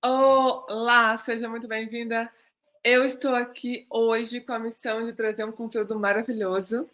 Olá, seja muito bem-vinda. Eu estou aqui hoje com a missão de trazer um conteúdo maravilhoso,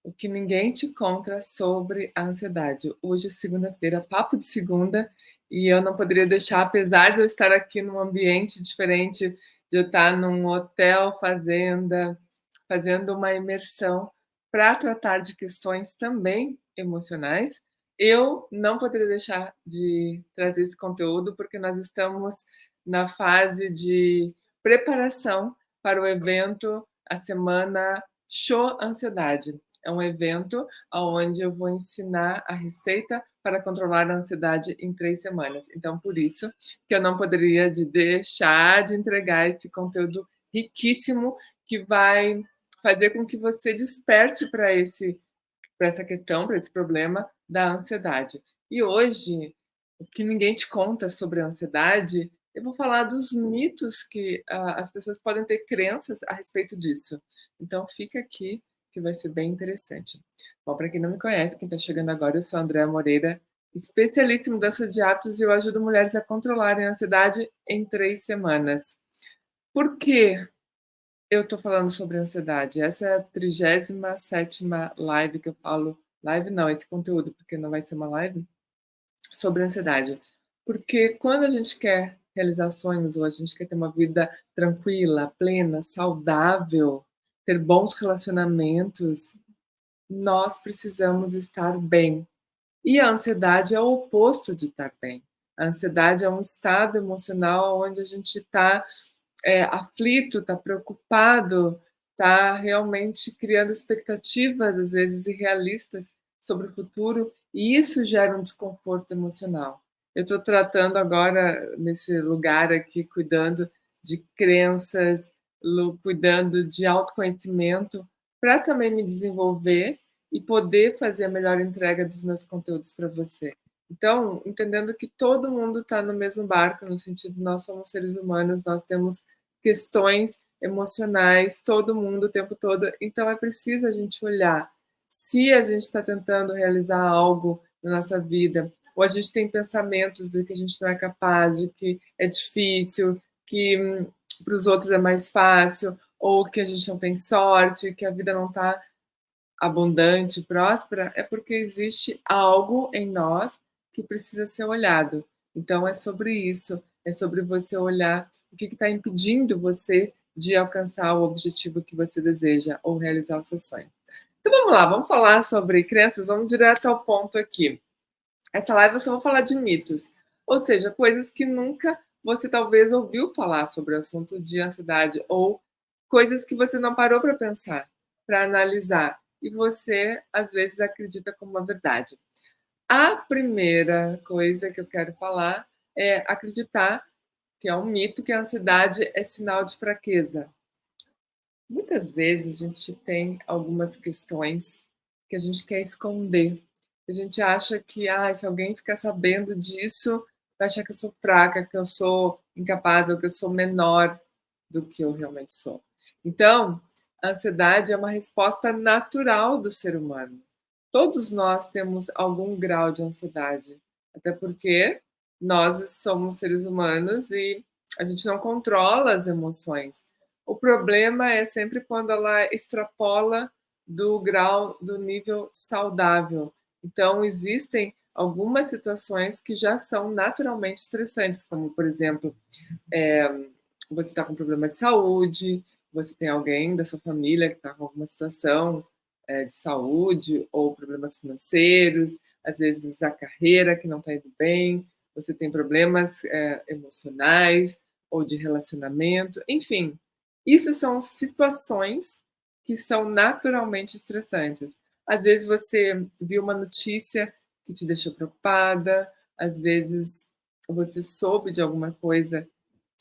o que ninguém te conta sobre a ansiedade. Hoje é segunda-feira, papo de segunda, e eu não poderia deixar, apesar de eu estar aqui num ambiente diferente, de eu estar num hotel fazenda, fazendo uma imersão para tratar de questões também emocionais, eu não poderia deixar de trazer esse conteúdo, porque nós estamos na fase de preparação para o evento, a semana Show Ansiedade. É um evento onde eu vou ensinar a receita para controlar a ansiedade em 3 semanas. Então, por isso que eu não poderia deixar de entregar esse conteúdo riquíssimo que vai fazer com que você desperte para essa questão, para esse problema da ansiedade. E hoje, o que ninguém te conta sobre a ansiedade, eu vou falar dos mitos que as pessoas podem ter crenças a respeito disso. Então fica aqui que vai ser bem interessante. Bom, para quem não me conhece, quem está chegando agora, eu sou a Andréa Moreira, especialista em mudança de hábitos e eu ajudo mulheres a controlarem a ansiedade em 3 semanas. Por que eu estou falando sobre ansiedade? Essa é a 37ª live que eu falo, live não, esse conteúdo, porque não vai ser uma live, sobre ansiedade. Porque quando a gente quer realizar sonhos ou a gente quer ter uma vida tranquila, plena, saudável, ter bons relacionamentos, nós precisamos estar bem. E a ansiedade é o oposto de estar bem. A ansiedade é um estado emocional onde a gente está aflito, está preocupado, está realmente criando expectativas, às vezes irrealistas, sobre o futuro, e isso gera um desconforto emocional. Eu estou tratando agora, nesse lugar aqui, cuidando de crenças, cuidando de autoconhecimento, para também me desenvolver e poder fazer a melhor entrega dos meus conteúdos para você. Então, entendendo que todo mundo está no mesmo barco, no sentido de nós somos seres humanos, nós temos questões emocionais, todo mundo o tempo todo, então é preciso a gente olhar se a gente está tentando realizar algo na nossa vida, ou a gente tem pensamentos de que a gente não é capaz, de que é difícil, que para os outros é mais fácil, ou que a gente não tem sorte, que a vida não está abundante, próspera, é porque existe algo em nós que precisa ser olhado. Então é sobre isso, é sobre você olhar o que está impedindo você de alcançar o objetivo que você deseja ou realizar o seu sonho. Então vamos lá, vamos falar sobre crenças, vamos direto ao ponto aqui. Essa live eu só vou falar de mitos, ou seja, coisas que nunca você talvez ouviu falar sobre o assunto de ansiedade ou coisas que você não parou para pensar, para analisar e você às vezes acredita como uma verdade. A primeira coisa que eu quero falar é acreditar que é um mito que a ansiedade é sinal de fraqueza. Muitas vezes a gente tem algumas questões que a gente quer esconder. A gente acha que, se alguém ficar sabendo disso, vai achar que eu sou fraca, que eu sou incapaz ou que eu sou menor do que eu realmente sou. Então, a ansiedade é uma resposta natural do ser humano. Todos nós temos algum grau de ansiedade, até porque nós somos seres humanos e a gente não controla as emoções. O problema é sempre quando ela extrapola do grau, do nível saudável. Então, existem algumas situações que já são naturalmente estressantes, como, por exemplo, é, você está com problema de saúde, você tem alguém da sua família que está com alguma situação de saúde ou problemas financeiros, às vezes a carreira que não está indo bem, você tem problemas emocionais ou de relacionamento, enfim, isso são situações que são naturalmente estressantes. Às vezes você viu uma notícia que te deixou preocupada, às vezes você soube de alguma coisa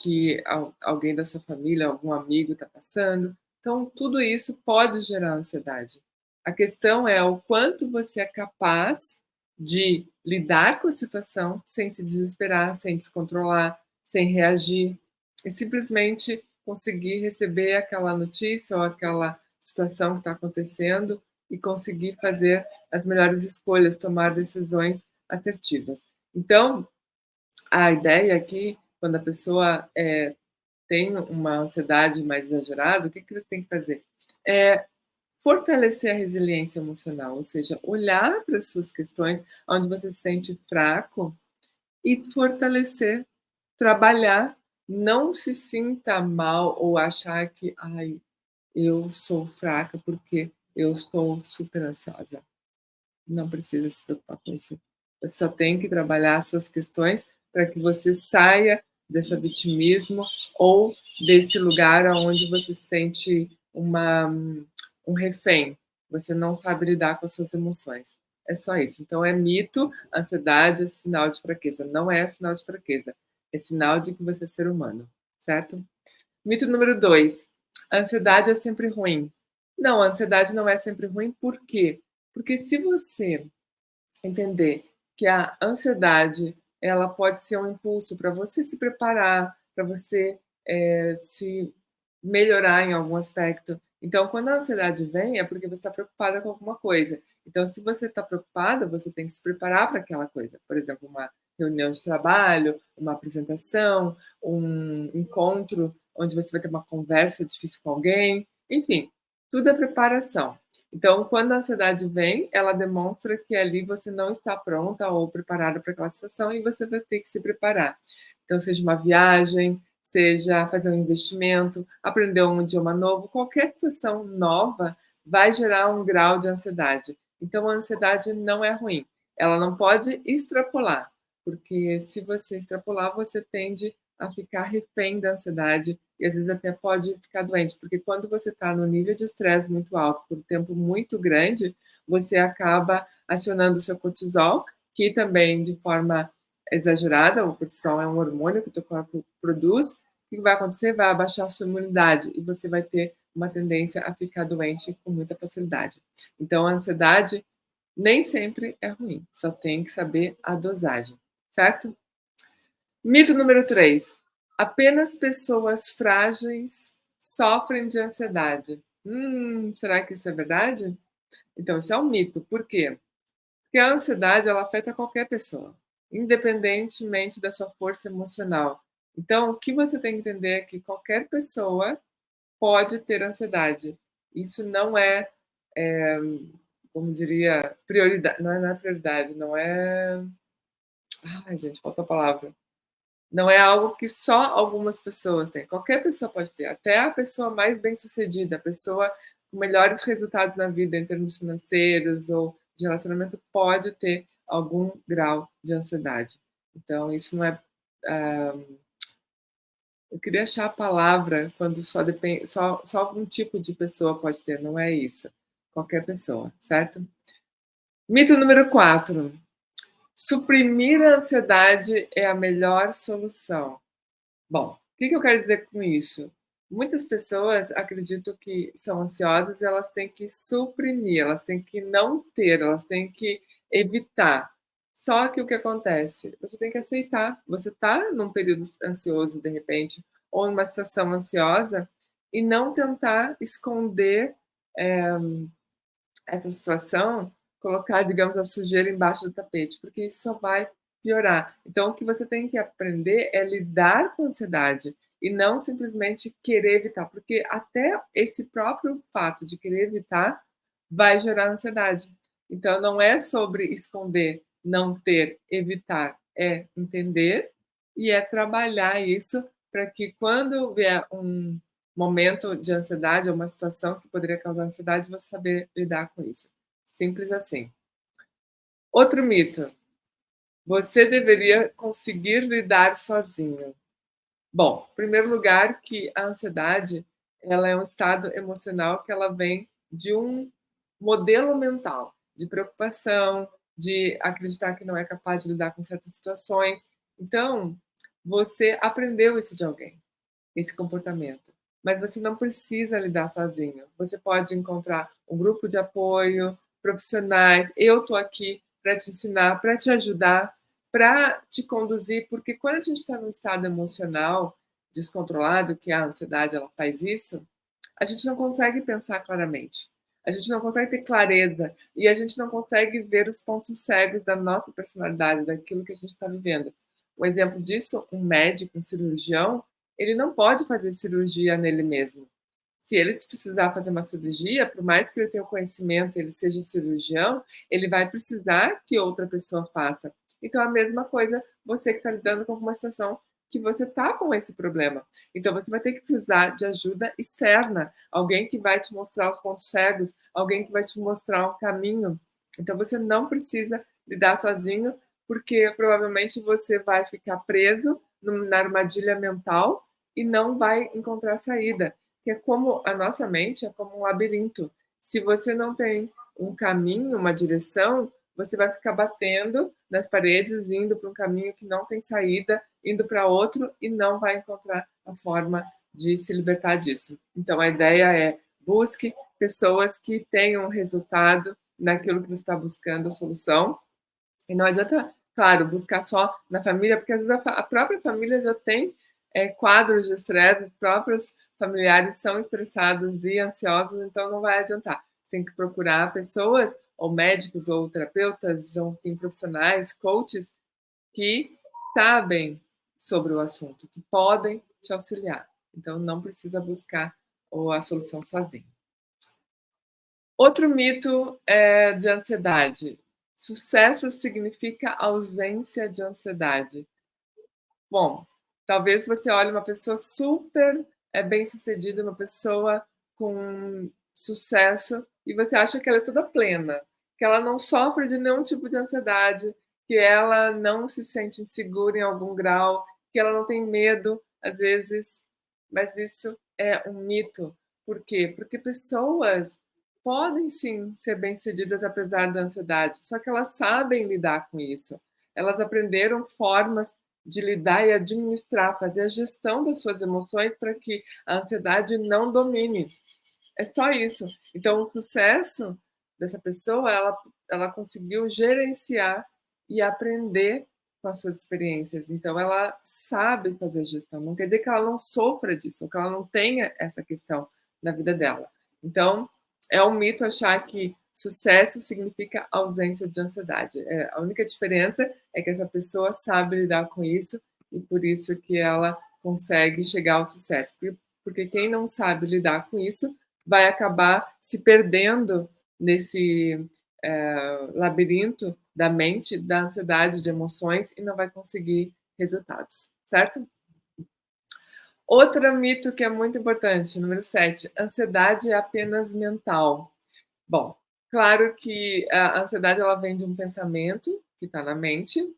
que alguém da sua família, algum amigo está passando. Então, tudo isso pode gerar ansiedade. A questão é o quanto você é capaz de lidar com a situação sem se desesperar, sem descontrolar, sem reagir, e simplesmente conseguir receber aquela notícia ou aquela situação que está acontecendo e conseguir fazer as melhores escolhas, tomar decisões assertivas. Então, a ideia aqui quando a pessoa tem uma ansiedade mais exagerada, o que que você tem que fazer? É fortalecer a resiliência emocional, ou seja, olhar para as suas questões onde você se sente fraco e fortalecer, trabalhar, não se sinta mal ou achar que: "Ai, eu sou fraca porque eu estou super ansiosa". Não precisa se preocupar com isso. Você só tem que trabalhar as suas questões para que você saia desse vitimismo ou desse lugar aonde você se sente um refém. Você não sabe lidar com as suas emoções. É só isso. Então é mito, ansiedade é sinal de fraqueza. Não é sinal de fraqueza. É sinal de que você é ser humano, certo? Mito número 2: a ansiedade é sempre ruim. Não, a ansiedade não é sempre ruim, por quê? Porque se você entender que a ansiedade, ela pode ser um impulso para você se preparar, para você, se melhorar em algum aspecto. Então, quando a ansiedade vem, é porque você está preocupada com alguma coisa. Então, se você está preocupada, você tem que se preparar para aquela coisa. Por exemplo, uma reunião de trabalho, uma apresentação, um encontro onde você vai ter uma conversa difícil com alguém, enfim, tudo é preparação. Então, quando a ansiedade vem, ela demonstra que ali você não está pronta ou preparada para aquela situação e você vai ter que se preparar. Então, seja uma viagem, seja fazer um investimento, aprender um idioma novo, qualquer situação nova vai gerar um grau de ansiedade. Então, a ansiedade não é ruim. Ela não pode extrapolar, porque se você extrapolar, você tende a ficar refém da ansiedade e às vezes até pode ficar doente, porque quando você está no nível de estresse muito alto por um tempo muito grande, você acaba acionando o seu cortisol, que também de forma exagerada, o cortisol é um hormônio que o teu corpo produz, o que vai acontecer? Vai abaixar a sua imunidade e você vai ter uma tendência a ficar doente com muita facilidade. Então, a ansiedade nem sempre é ruim, só tem que saber a dosagem, certo? Mito número 3: apenas pessoas frágeis sofrem de ansiedade. Será que isso é verdade? Então, isso é um mito. Por quê? Porque a ansiedade ela afeta qualquer pessoa, independentemente da sua força emocional. Então, o que você tem que entender é que qualquer pessoa pode ter ansiedade. Isso não é, eh, como diria, prioridade. Não é prioridade, não é. Ai, gente, faltou a palavra. Não é algo que só algumas pessoas têm. Qualquer pessoa pode ter, até a pessoa mais bem-sucedida, a pessoa com melhores resultados na vida em termos financeiros ou de relacionamento pode ter algum grau de ansiedade. Então isso não é, ah, eu queria achar a palavra quando só depende, só algum tipo de pessoa pode ter, não é isso. Qualquer pessoa, certo? Mito número 4: suprimir a ansiedade é a melhor solução. Bom, o que que eu quero dizer com isso? Muitas pessoas acreditam que são ansiosas e elas têm que suprimir, elas têm que não ter, elas têm que evitar. Só que o que acontece? Você tem que aceitar. Você está num período ansioso, de repente, ou numa situação ansiosa, e não tentar esconder essa situação, colocar, digamos, a sujeira embaixo do tapete, porque isso só vai piorar. Então, o que você tem que aprender é lidar com a ansiedade e não simplesmente querer evitar, porque até esse próprio fato de querer evitar vai gerar ansiedade. Então, não é sobre esconder, não ter, evitar, é entender e é trabalhar isso para que quando vier um momento de ansiedade ou uma situação que poderia causar ansiedade, você saber lidar com isso. Simples assim. Outro mito: você deveria conseguir lidar sozinho. Bom, em primeiro lugar, que a ansiedade ela é um estado emocional que ela vem de um modelo mental de preocupação, de acreditar que não é capaz de lidar com certas situações. Então, você aprendeu isso de alguém, esse comportamento. Mas você não precisa lidar sozinho. Você pode encontrar um grupo de apoio, profissionais. Eu estou aqui para te ensinar, para te ajudar, para te conduzir, porque quando a gente está num estado emocional descontrolado, que a ansiedade ela faz isso, a gente não consegue pensar claramente. A gente não consegue ter clareza e a gente não consegue ver os pontos cegos da nossa personalidade, daquilo que a gente está vivendo. Um exemplo disso, um médico, um cirurgião, ele não pode fazer cirurgia nele mesmo. Se ele precisar fazer uma cirurgia, por mais que ele tenha o conhecimento, ele seja cirurgião, ele vai precisar que outra pessoa faça. Então, a mesma coisa, você que está lidando com uma situação que você está com esse problema. Então, você vai ter que precisar de ajuda externa, alguém que vai te mostrar os pontos cegos, alguém que vai te mostrar um caminho. Então, você não precisa lidar sozinho, porque provavelmente você vai ficar preso na armadilha mental e não vai encontrar saída, que é como a nossa mente é como um labirinto. Se você não tem um caminho, uma direção, você vai ficar batendo nas paredes, indo para um caminho que não tem saída, indo para outro e não vai encontrar a forma de se libertar disso. Então, a ideia é busque pessoas que tenham resultado naquilo que você está buscando a solução. E não adianta, claro, buscar só na família, porque às vezes a própria família já tem quadros de estresse, os próprios familiares são estressados e ansiosos, então não vai adiantar. Você tem que procurar pessoas, ou médicos, ou terapeutas, ou enfim, profissionais, coaches, que sabem sobre o assunto, que podem te auxiliar. Então não precisa buscar a solução sozinho. Outro mito de ansiedade. Sucesso significa ausência de ansiedade. Bom, talvez você olhe uma pessoa super bem-sucedida, uma pessoa com sucesso, e você acha que ela é toda plena, que ela não sofre de nenhum tipo de ansiedade, que ela não se sente insegura em algum grau, que ela não tem medo, às vezes, mas isso é um mito. Por quê? Porque pessoas podem sim ser bem-sucedidas apesar da ansiedade, só que elas sabem lidar com isso. Elas aprenderam formas de lidar e administrar, fazer a gestão das suas emoções para que a ansiedade não domine. É só isso. Então, o sucesso dessa pessoa, ela conseguiu gerenciar e aprender com as suas experiências. Então, ela sabe fazer gestão. Não quer dizer que ela não sofra disso, ou que ela não tenha essa questão na vida dela. Então, é um mito achar que sucesso significa ausência de ansiedade. A única diferença é que essa pessoa sabe lidar com isso e por isso que ela consegue chegar ao sucesso. Porque quem não sabe lidar com isso vai acabar se perdendo nesse labirinto da mente, da ansiedade, de emoções e não vai conseguir resultados, certo? Outro mito que é muito importante, número 7, ansiedade é apenas mental. Bom, claro que a ansiedade ela vem de um pensamento que está na mente,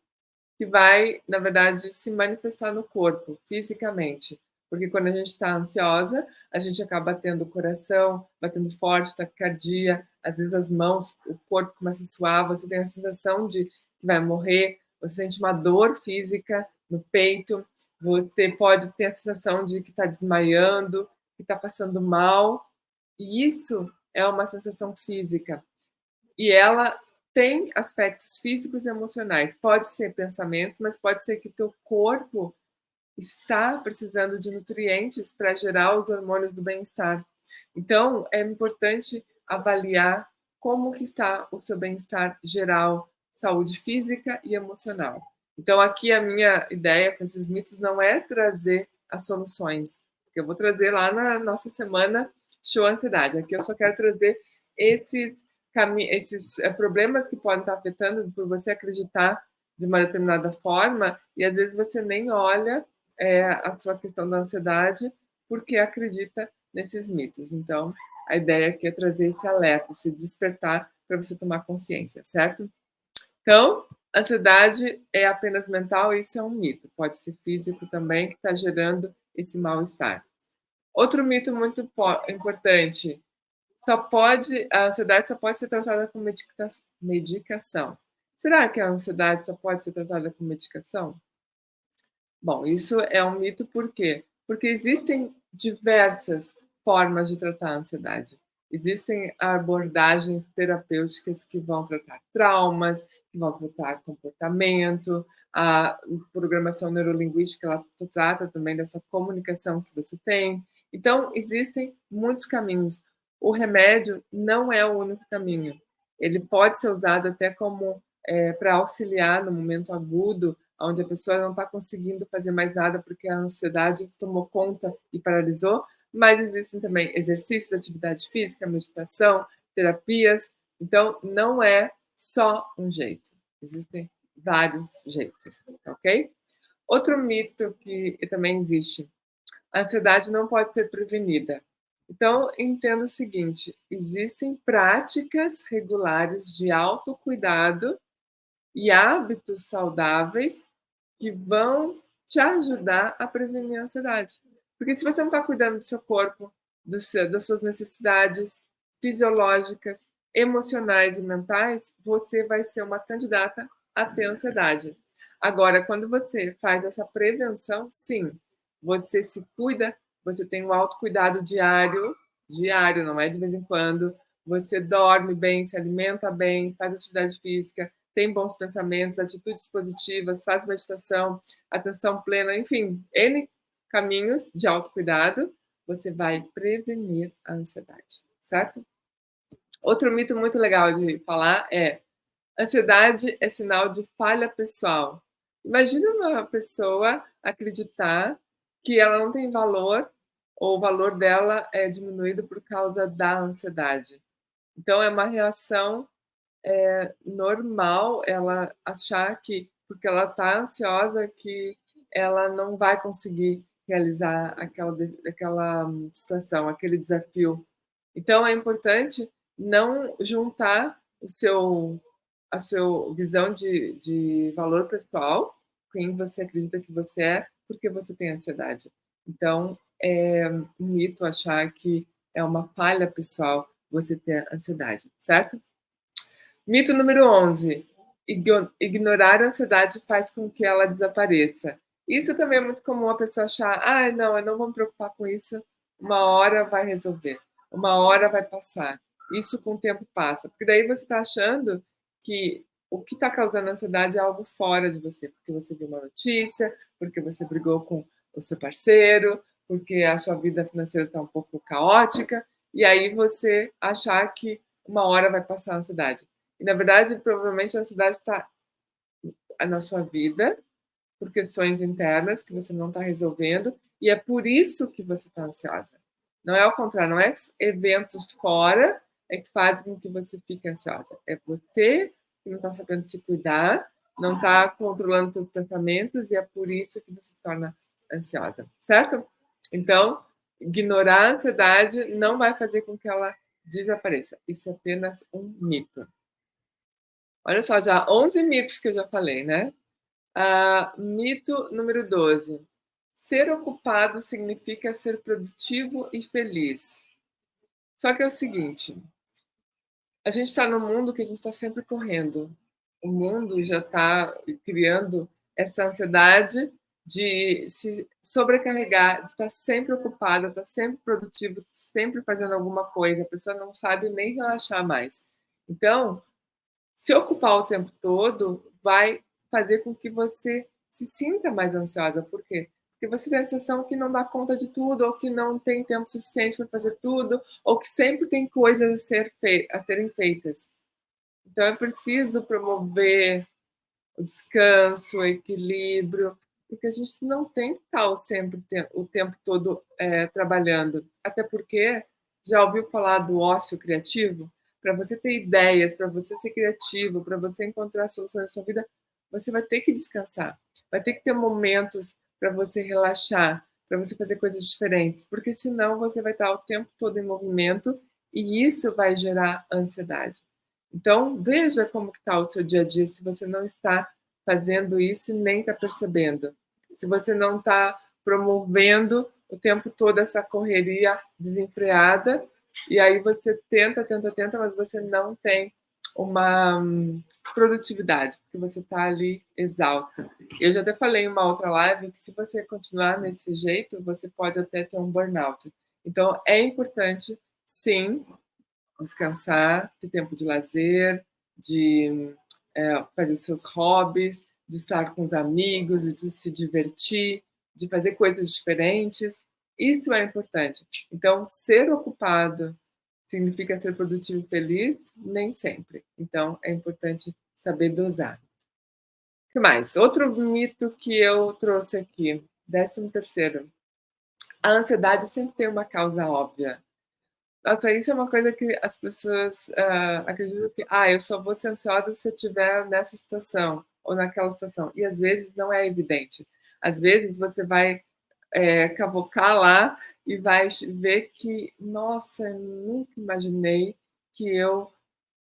que vai, na verdade, se manifestar no corpo, fisicamente. Porque quando a gente está ansiosa, a gente acaba tendo o coração batendo forte, taquicardia, às vezes as mãos, o corpo começa a suar, você tem a sensação de que vai morrer, você sente uma dor física no peito, você pode ter a sensação de que está desmaiando, que está passando mal, e isso é uma sensação física. E ela tem aspectos físicos e emocionais. Pode ser pensamentos, mas pode ser que teu corpo está precisando de nutrientes para gerar os hormônios do bem-estar. Então, é importante avaliar como que está o seu bem-estar geral, saúde física e emocional. Então, aqui a minha ideia com esses mitos não é trazer as soluções, que eu vou trazer lá na nossa semana Show Ansiedade. Aqui eu só quero trazer esses problemas que podem estar afetando por você acreditar de uma determinada forma e às vezes você nem olha a sua questão da ansiedade porque acredita nesses mitos. Então, a ideia aqui é trazer esse alerta, esse despertar para você tomar consciência, certo? Então, ansiedade é apenas mental, isso é um mito. Pode ser físico também, que está gerando esse mal-estar. Outro mito muito importante, a ansiedade só pode ser tratada com medicação. Será que a ansiedade só pode ser tratada com medicação? Bom, isso é um mito por quê? Porque existem diversas formas de tratar a ansiedade. Existem abordagens terapêuticas que vão tratar traumas, que vão tratar comportamento, a programação neurolinguística ela trata também dessa comunicação que você tem. Então, existem muitos caminhos. O remédio não é o único caminho. Ele pode ser usado até como para auxiliar no momento agudo onde a pessoa não está conseguindo fazer mais nada porque a ansiedade tomou conta e paralisou, mas existem também exercícios, atividade física, meditação, terapias. Então, não é só um jeito, existem vários jeitos, ok? Outro mito que também existe: a ansiedade não pode ser prevenida. Então, entenda o seguinte: existem práticas regulares de autocuidado e hábitos saudáveis que vão te ajudar a prevenir a ansiedade. Porque se você não está cuidando do seu corpo, das suas necessidades fisiológicas, emocionais e mentais, você vai ser uma candidata a ter ansiedade. Agora, quando você faz essa prevenção, sim, você se cuida, você tem um autocuidado diário, não é de vez em quando, você dorme bem, se alimenta bem, faz atividade física, tem bons pensamentos, atitudes positivas, faz meditação, atenção plena, enfim, N caminhos de autocuidado, você vai prevenir a ansiedade, certo? Outro mito muito legal de falar é: ansiedade é sinal de falha pessoal. Imagina uma pessoa acreditar que ela não tem valor ou o valor dela é diminuído por causa da ansiedade. Então é uma reação normal ela achar que, porque ela está ansiosa, que ela não vai conseguir realizar aquela situação, aquele desafio. Então é importante não juntar a sua visão de valor pessoal, quem você acredita que você é, porque você tem ansiedade. Então é um mito achar que é uma falha pessoal você ter ansiedade, certo? Mito número 11: ignorar a ansiedade faz com que ela desapareça. Isso também é muito comum a pessoa achar: "Ai, não, eu não vou me preocupar com isso, uma hora vai resolver, uma hora vai passar, isso com o tempo passa". Porque daí você está achando que o que está causando ansiedade é algo fora de você, porque você viu uma notícia, porque você brigou com o seu parceiro, porque a sua vida financeira está um pouco caótica, e aí você achar que uma hora vai passar a ansiedade. E, na verdade, provavelmente a ansiedade está na sua vida, por questões internas que você não está resolvendo, e é por isso que você está ansiosa. Não é ao contrário, não é eventos fora é que fazem com que você fique ansiosa. É você que não está sabendo se cuidar, não está controlando seus pensamentos, e é por isso que você se torna ansiosa, certo? Então, ignorar a ansiedade não vai fazer com que ela desapareça. Isso é apenas um mito. Olha só, já 11 mitos que eu já falei, né? Mito número 12: ser ocupado significa ser produtivo e feliz. Só que é o seguinte, a gente está num mundo que a gente está sempre correndo. O mundo já está criando essa ansiedade de se sobrecarregar, de estar sempre ocupada, estar sempre produtivo, sempre fazendo alguma coisa. A pessoa não sabe nem relaxar mais. Então, se ocupar o tempo todo vai fazer com que você se sinta mais ansiosa. Por quê? Porque você tem a sensação que não dá conta de tudo, ou que não tem tempo suficiente para fazer tudo, ou que sempre tem coisas a serem feitas. Então é preciso promover o descanso, o equilíbrio, porque a gente não tem que estar sempre o tempo todo trabalhando. Até porque já ouviu falar do ócio criativo? Para você ter ideias, para você ser criativo, para você encontrar soluções na sua vida, você vai ter que descansar. Vai ter que ter momentos para você relaxar, para você fazer coisas diferentes, porque senão você vai estar o tempo todo em movimento e isso vai gerar ansiedade. Então, veja como que está o seu dia a dia, se você não está fazendo isso e nem está percebendo. Se você não está promovendo o tempo todo essa correria desenfreada, e aí você tenta, mas você não tem uma produtividade, porque você está ali exausta. Eu já até falei em uma outra live que se você continuar nesse jeito, você pode até ter um burnout. Então, é importante, sim, descansar, ter tempo de lazer, de fazer seus hobbies, de estar com os amigos, de se divertir, de fazer coisas diferentes. Isso é importante. Então, ser ocupado significa ser produtivo e feliz? Nem sempre. Então, é importante saber dosar. Que mais? Outro mito que eu trouxe aqui, 13º. A ansiedade sempre tem uma causa óbvia. Nossa, isso é uma coisa que as pessoas, acreditam que: "Ah, eu só vou ser ansiosa se eu estiver nessa situação ou naquela situação", e às vezes não é evidente. Às vezes você vai, cavocar lá e vai ver que: "Nossa, eu nunca imaginei que eu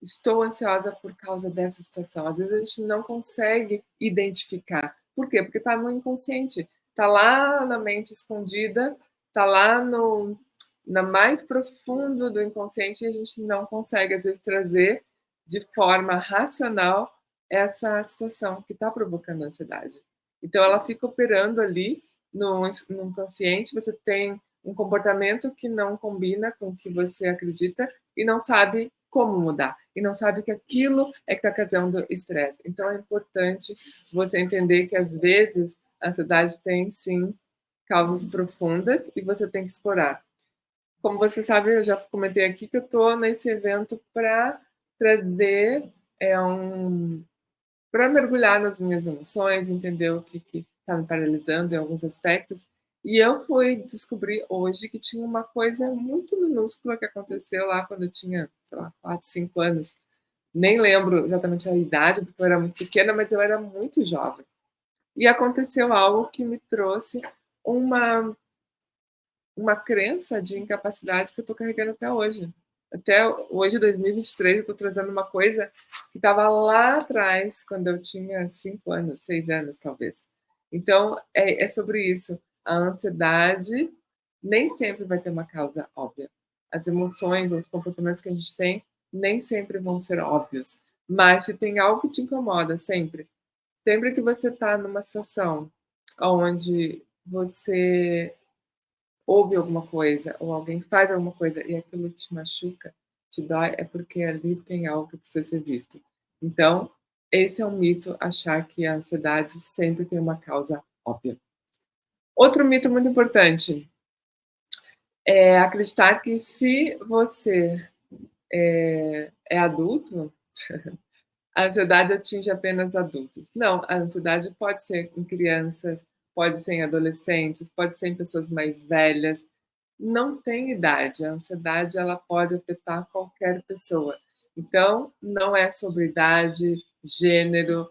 estou ansiosa por causa dessa situação". Às vezes a gente não consegue identificar. Por quê? Porque está no inconsciente, está lá na mente escondida, está lá no na mais profundo do inconsciente e a gente não consegue, às vezes, trazer de forma racional essa situação que está provocando ansiedade. Então ela fica operando ali no inconsciente, você tem um comportamento que não combina com o que você acredita e não sabe como mudar, e não sabe que aquilo é que está causando estresse. Então é importante você entender que às vezes a ansiedade tem sim causas profundas e você tem que explorar. Como você sabe, eu já comentei aqui que eu estou nesse evento para trazer para mergulhar nas minhas emoções, entender o que está me paralisando em alguns aspectos. E eu fui descobrir hoje que tinha uma coisa muito minúscula que aconteceu lá quando eu tinha, sei lá, 4, 5 anos. Nem lembro exatamente a idade, porque eu era muito pequena, mas eu era muito jovem. E aconteceu algo que me trouxe uma uma crença de incapacidade que eu estou carregando até hoje. Até hoje, 2023, eu estou trazendo uma coisa que estava lá atrás, quando eu tinha 5 anos, 6 anos, talvez. Então, é sobre isso. A ansiedade nem sempre vai ter uma causa óbvia. As emoções, os comportamentos que a gente tem, nem sempre vão ser óbvios. Mas se tem algo que te incomoda sempre, sempre que você está numa situação onde você ouve alguma coisa ou alguém faz alguma coisa e aquilo te machuca, te dói, é porque ali tem algo que precisa ser visto. Então, esse é um mito, achar que a ansiedade sempre tem uma causa óbvia. Outro mito muito importante é acreditar que se você é adulto, a ansiedade atinge apenas adultos. Não, a ansiedade pode ser em crianças, pode ser em adolescentes, pode ser em pessoas mais velhas. Não tem idade, a ansiedade ela pode afetar qualquer pessoa. Então, não é sobre idade, gênero,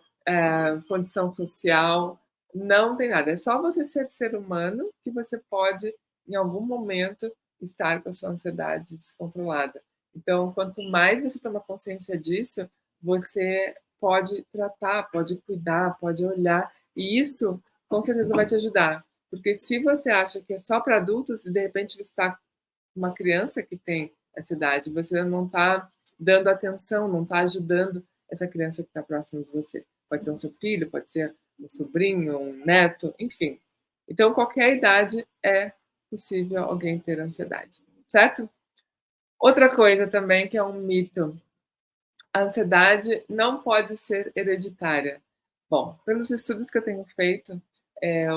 condição social, não tem nada. É só você ser humano que você pode, em algum momento, estar com a sua ansiedade descontrolada. Então, quanto mais você toma consciência disso, você pode tratar, pode cuidar, pode olhar, e isso com certeza vai te ajudar. Porque se você acha que é só para adultos e de repente você está com uma criança que tem essa idade, você não está dando atenção, não está ajudando essa criança que está próxima de você. Pode ser um seu filho, pode ser um sobrinho, um neto, enfim. Então, qualquer idade é possível alguém ter ansiedade, certo? Outra coisa também que é um mito, a ansiedade não pode ser hereditária. Bom, pelos estudos que eu tenho feito,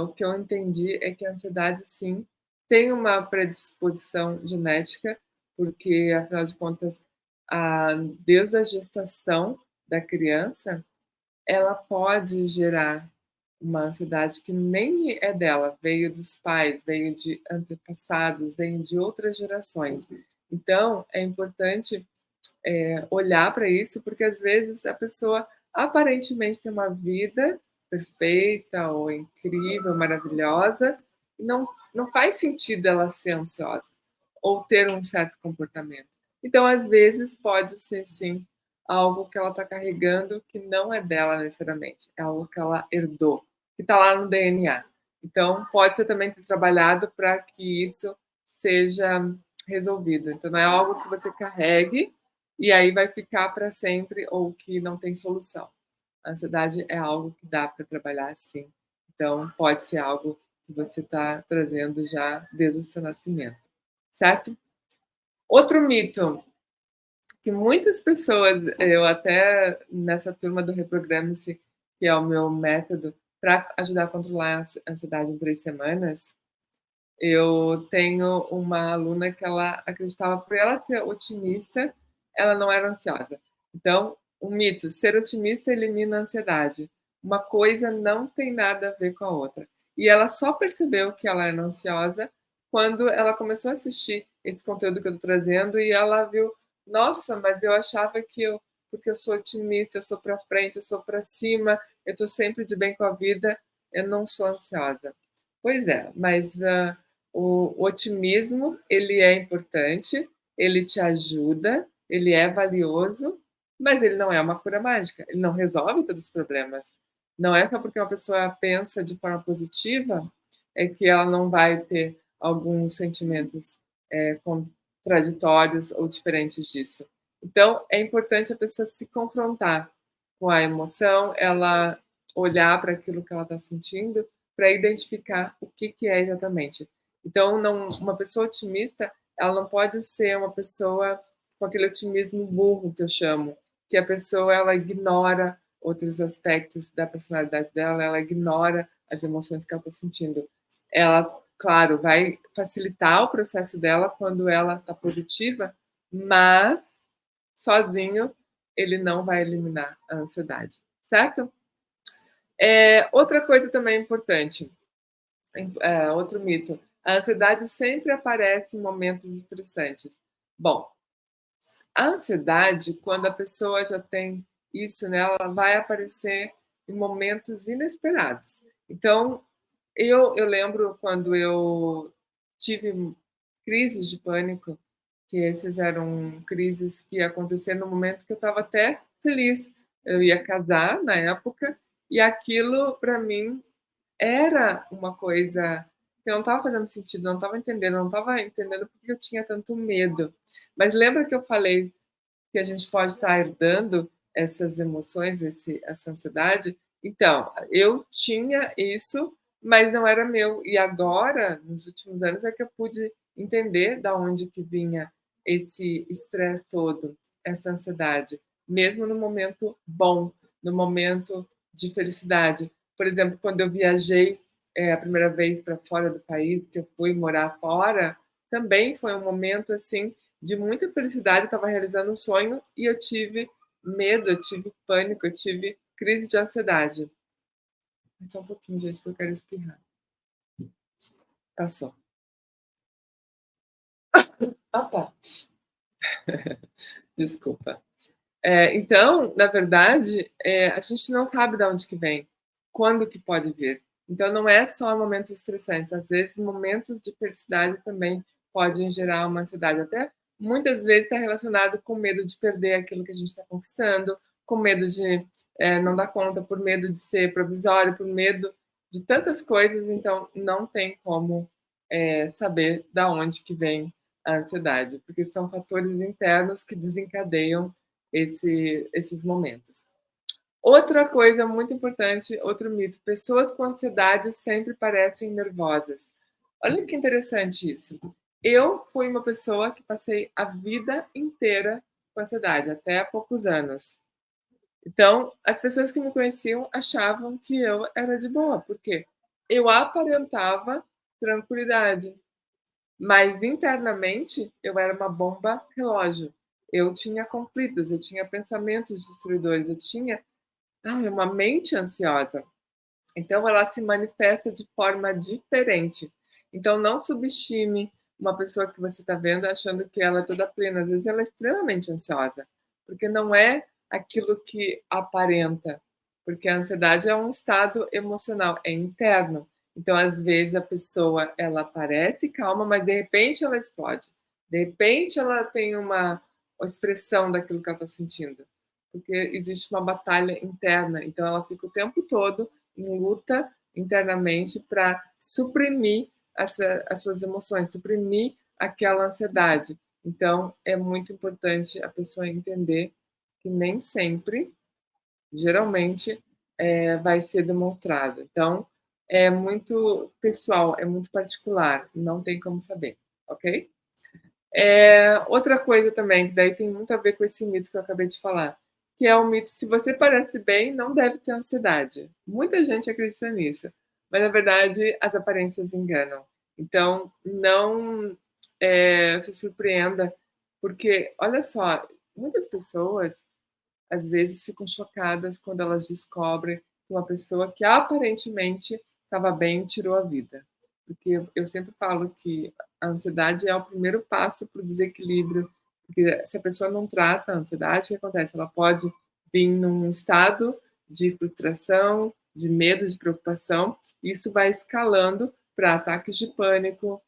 o que eu entendi é que a ansiedade, sim, tem uma predisposição genética, porque, afinal de contas, desde a gestação da criança, ela pode gerar uma ansiedade que nem é dela, veio dos pais, veio de antepassados, veio de outras gerações. Então, é importante olhar para isso, porque às vezes a pessoa aparentemente tem uma vida perfeita ou incrível, maravilhosa, e não faz sentido ela ser ansiosa ou ter um certo comportamento. Então, às vezes, pode ser sim algo que ela está carregando que não é dela necessariamente, é algo que ela herdou, que está lá no DNA. Então, pode ser também trabalhado para que isso seja resolvido. Então, não é algo que você carregue e aí vai ficar para sempre ou que não tem solução. A ansiedade é algo que dá para trabalhar sim. Então, pode ser algo que você está trazendo já desde o seu nascimento, certo? Outro mito que muitas pessoas, eu até nessa turma do Reprograme-se, que é o meu método para ajudar a controlar a ansiedade em 3 semanas, eu tenho uma aluna que ela acreditava por ela ser otimista, ela não era ansiosa. Então, um mito, ser otimista elimina a ansiedade. uma coisa não tem nada a ver com a outra. E ela só percebeu que ela era ansiosa quando ela começou a assistir esse conteúdo que eu estou trazendo e ela viu, nossa, mas eu achava que porque eu sou otimista, eu sou para frente, eu sou para cima, eu estou sempre de bem com a vida, eu não sou ansiosa. Pois é, mas o otimismo, ele é importante, ele te ajuda, ele é valioso, mas ele não é uma cura mágica, ele não resolve todos os problemas. Não é só porque uma pessoa pensa de forma positiva, é que ela não vai ter alguns sentimentos contraditórios ou diferentes disso. Então, é importante a pessoa se confrontar com a emoção, ela olhar para aquilo que ela está sentindo, para identificar o que, que é exatamente. Então, não, uma pessoa otimista, ela não pode ser uma pessoa com aquele otimismo burro que eu chamo, que a pessoa ela ignora outros aspectos da personalidade dela, ela ignora as emoções que ela está sentindo. Ela, claro, vai facilitar o processo dela quando ela está positiva, mas sozinho ele não vai eliminar a ansiedade, certo? Outra coisa também importante, outro mito, a ansiedade sempre aparece em momentos estressantes. Bom, a ansiedade, quando a pessoa já tem isso nela, ela vai aparecer em momentos inesperados. Então, eu lembro quando eu tive crises de pânico, que esses eram crises que aconteceram no momento que eu estava até feliz. Eu ia casar na época, e aquilo para mim era uma coisa que não estava fazendo sentido, não estava entendendo, não estava entendendo porque eu tinha tanto medo. Mas lembra que eu falei que a gente pode estar herdando essas emoções, essa ansiedade? Então, eu tinha isso, mas não era meu. E agora, nos últimos anos, é que eu pude entender da onde que vinha esse estresse todo, essa ansiedade, mesmo no momento bom, no momento de felicidade. Por exemplo, quando eu viajei a primeira vez para fora do país, que eu fui morar fora, também foi um momento assim de muita felicidade, eu estava realizando um sonho e eu tive medo, eu tive pânico, eu tive crise de ansiedade. Só um pouquinho, gente, que eu quero espirrar. Passou. Opa, desculpa. Então, na verdade, a gente não sabe de onde que vem, quando que pode vir. Então, não é só momentos estressantes. Às vezes, momentos de felicidade também podem gerar uma ansiedade. Até muitas vezes está relacionado com medo de perder aquilo que a gente está conquistando, com medo de não dar conta, por medo de ser provisório, por medo de tantas coisas. Então, não tem como saber da onde que vem a ansiedade, porque são fatores internos que desencadeiam esses momentos. Outra coisa muito importante, outro mito: pessoas com ansiedade sempre parecem nervosas. Olha que interessante isso. Eu fui uma pessoa que passei a vida inteira com ansiedade, até há poucos anos. Então, as pessoas que me conheciam achavam que eu era de boa, porque eu aparentava tranquilidade, mas internamente eu era uma bomba relógio. Eu tinha conflitos, eu tinha pensamentos destruidores, eu tinha uma mente ansiosa. Então ela se manifesta de forma diferente. Então não subestime uma pessoa que você está vendo achando que ela é toda plena. Às vezes ela é extremamente ansiosa, porque não é aquilo que aparenta. Porque a ansiedade é um estado emocional, é interno. Então às vezes a pessoa ela parece calma, mas de repente ela explode. De repente ela tem uma expressão daquilo que ela está sentindo, porque existe uma batalha interna. Então ela fica o tempo todo em luta internamente para suprimir as suas emoções, suprimir aquela ansiedade. Então, é muito importante a pessoa entender que nem sempre, geralmente, vai ser demonstrado. Então, é muito pessoal, é muito particular, não tem como saber, ok? Outra coisa também, que daí tem muito a ver com esse mito que eu acabei de falar, que é o mito: se você parece bem, não deve ter ansiedade. Muita gente acredita nisso, mas na verdade as aparências enganam. Então, não se surpreenda, porque, olha só, muitas pessoas às vezes ficam chocadas quando elas descobrem uma pessoa que aparentemente estava bem e tirou a vida. Porque eu sempre falo que a ansiedade é o primeiro passo para o desequilíbrio, porque se a pessoa não trata a ansiedade, o que acontece? Ela pode vir num estado de frustração, de medo, de preocupação, e isso vai escalando para ataques de pânico,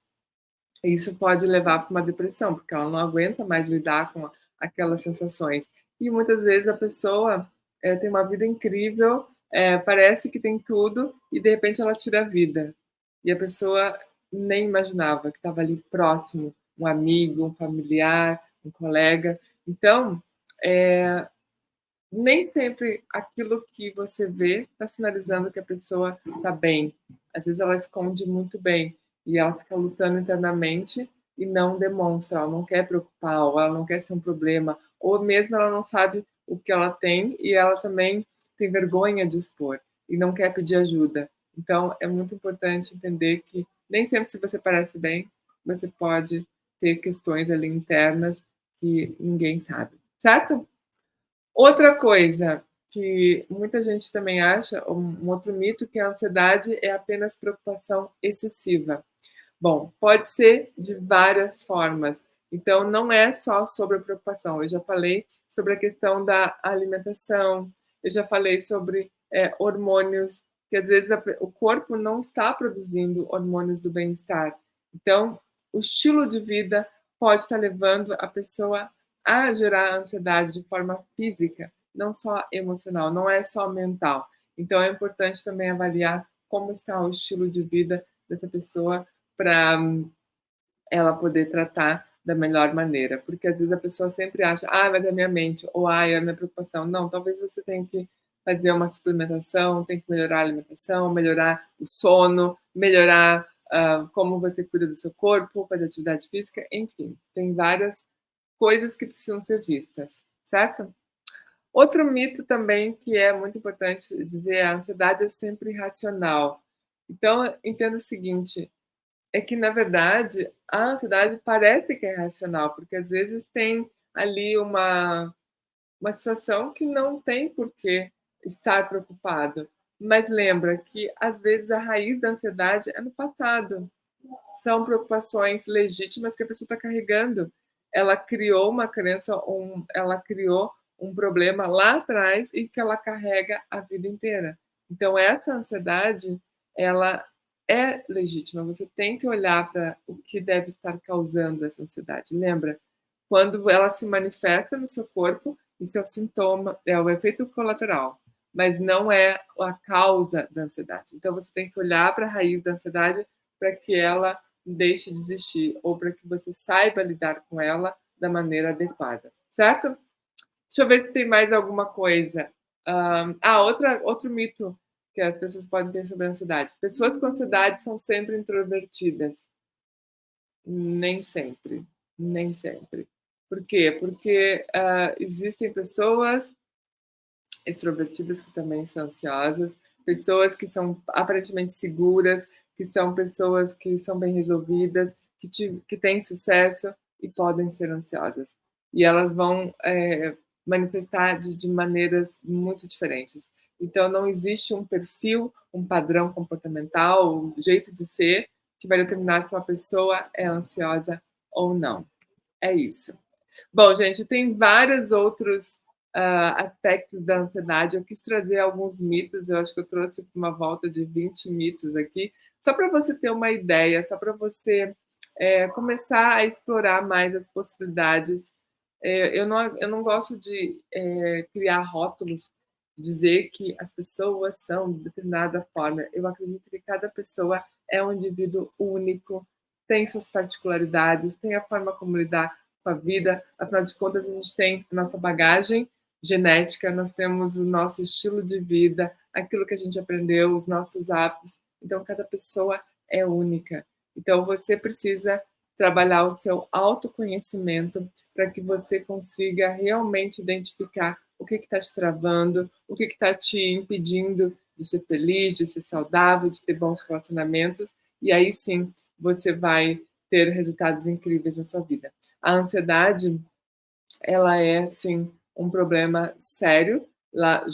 isso pode levar para uma depressão, porque ela não aguenta mais lidar com aquelas sensações. E muitas vezes a pessoa, tem uma vida incrível, parece que tem tudo e de repente ela tira a vida. E a pessoa nem imaginava que estava ali próximo, um amigo, um familiar, um colega. Então, eh, nem sempre aquilo que você vê está sinalizando que a pessoa está bem. Às vezes ela esconde muito bem e ela fica lutando internamente e não demonstra, ela não quer preocupar, ou ela não quer ser um problema, ou mesmo ela não sabe o que ela tem e ela também tem vergonha de expor e não quer pedir ajuda. Então é muito importante entender que nem sempre se você parece bem, você pode ter questões ali internas que ninguém sabe, certo? Outra coisa que muita gente também acha, um outro mito, que a ansiedade é apenas preocupação excessiva. Bom, pode ser de várias formas. Então, não é só sobre a preocupação. Eu já falei sobre a questão da alimentação, eu já falei sobre hormônios, que às vezes o corpo não está produzindo hormônios do bem-estar. Então, o estilo de vida pode estar levando a pessoa a gerar ansiedade de forma física, não só emocional, não é só mental. Então, é importante também avaliar como está o estilo de vida dessa pessoa para ela poder tratar da melhor maneira, porque às vezes a pessoa sempre acha, ah, mas é a minha mente, ou ah, é a minha preocupação. Não, talvez você tenha que fazer uma suplementação, tem que melhorar a alimentação, melhorar o sono, melhorar como você cuida do seu corpo, fazer atividade física, enfim, tem várias coisas que precisam ser vistas, certo? Outro mito também que é muito importante dizer, a ansiedade é sempre irracional. Então, entenda o seguinte, é que, na verdade, a ansiedade parece que é racional, porque às vezes tem ali uma situação que não tem por que estar preocupado. Mas lembra que, às vezes, a raiz da ansiedade é no passado. São preocupações legítimas que a pessoa está carregando. Ela criou uma crença, ela criou um problema lá atrás e que ela carrega a vida inteira. Então, essa ansiedade, ela é legítima. Você tem que olhar para o que deve estar causando essa ansiedade. Lembra? Quando ela se manifesta no seu corpo, isso é o sintoma, é o efeito colateral, mas não é a causa da ansiedade. Então, você tem que olhar para a raiz da ansiedade para que ela deixe de existir ou para que você saiba lidar com ela da maneira adequada, certo? Deixa eu ver se tem mais alguma coisa. Outro mito que as pessoas podem ter sobre a ansiedade. Pessoas com ansiedade são sempre introvertidas. Nem sempre, nem sempre. Por quê? Porque existem pessoas extrovertidas que também são ansiosas, pessoas que são aparentemente seguras, que são pessoas que são bem resolvidas, que têm sucesso e podem ser ansiosas. E elas vão manifestar de maneiras muito diferentes. Então, não existe um perfil, um padrão comportamental, um jeito de ser que vai determinar se uma pessoa é ansiosa ou não. É isso. Bom, gente, tem vários outros aspectos da ansiedade. Eu quis trazer alguns mitos, eu acho que eu trouxe uma volta de 20 mitos aqui, só para você ter uma ideia, só para você começar a explorar mais as possibilidades. Eu não gosto de criar rótulos, dizer que as pessoas são de determinada forma. Eu acredito que cada pessoa é um indivíduo único, tem suas particularidades, tem a forma como lidar com a vida. Afinal de contas, a gente tem a nossa bagagem genética, nós temos o nosso estilo de vida, aquilo que a gente aprendeu, os nossos hábitos. Então, cada pessoa é única. Então, você precisa trabalhar o seu autoconhecimento para que você consiga realmente identificar o que está te travando, o que está te impedindo de ser feliz, de ser saudável, de ter bons relacionamentos, e aí sim você vai ter resultados incríveis na sua vida. A ansiedade, ela é, sim, um problema sério. Lá,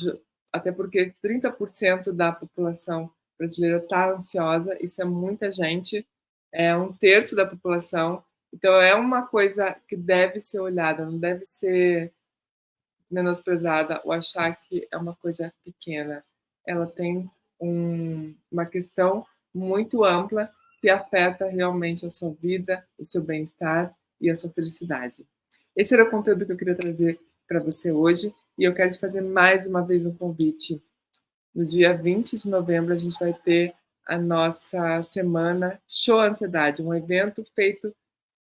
até porque 30% da população brasileira está ansiosa, isso é muita gente, é um terço da população, então é uma coisa que deve ser olhada, não deve ser menosprezada ou achar que é uma coisa pequena. Ela tem uma questão muito ampla que afeta realmente a sua vida, o seu bem-estar e a sua felicidade. Esse era o conteúdo que eu queria trazer para você hoje e eu quero te fazer mais uma vez um convite. No dia 20 de novembro, a gente vai ter a nossa semana Show Ansiedade, um evento feito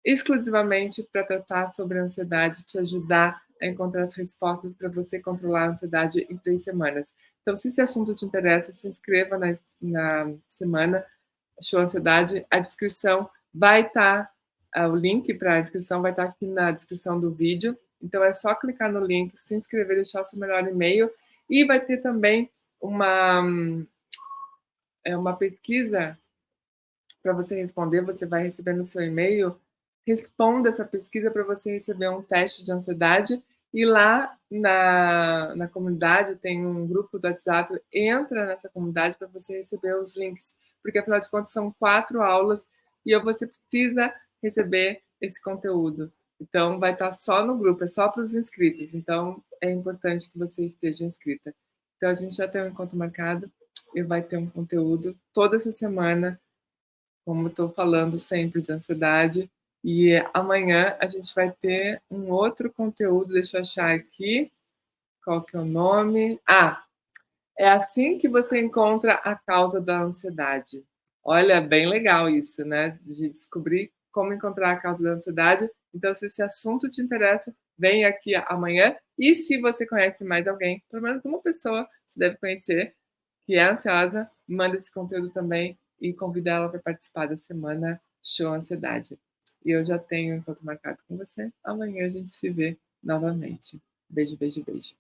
exclusivamente para tratar sobre a ansiedade, te ajudar a encontrar as respostas para você controlar a ansiedade em 3 semanas. Então, se esse assunto te interessa, se inscreva na semana Show Ansiedade. A descrição vai estar, o link para a inscrição vai estar aqui na descrição do vídeo. Então, é só clicar no link, se inscrever, deixar o seu melhor e-mail. E vai ter também uma, uma pesquisa para você responder, você vai receber no seu e-mail, responda essa pesquisa para você receber um teste de ansiedade e lá na comunidade tem um grupo do WhatsApp, entra nessa comunidade para você receber os links, porque afinal de contas são 4 aulas e você precisa receber esse conteúdo. Então vai estar só no grupo, é só para os inscritos, então é importante que você esteja inscrita. Então a gente já tem um encontro marcado e vai ter um conteúdo toda essa semana, como estou falando sempre de ansiedade. E amanhã a gente vai ter um outro conteúdo, deixa eu achar aqui, qual que é o nome? É assim que você encontra a causa da ansiedade. Olha, bem legal isso, né? De descobrir como encontrar a causa da ansiedade. Então, se esse assunto te interessa, vem aqui amanhã. E se você conhece mais alguém, pelo menos uma pessoa você deve conhecer, que é ansiosa, manda esse conteúdo também e convida ela para participar da semana Show Ansiedade. E eu já tenho um encontro marcado com você. Amanhã a gente se vê novamente. Beijo, beijo, beijo.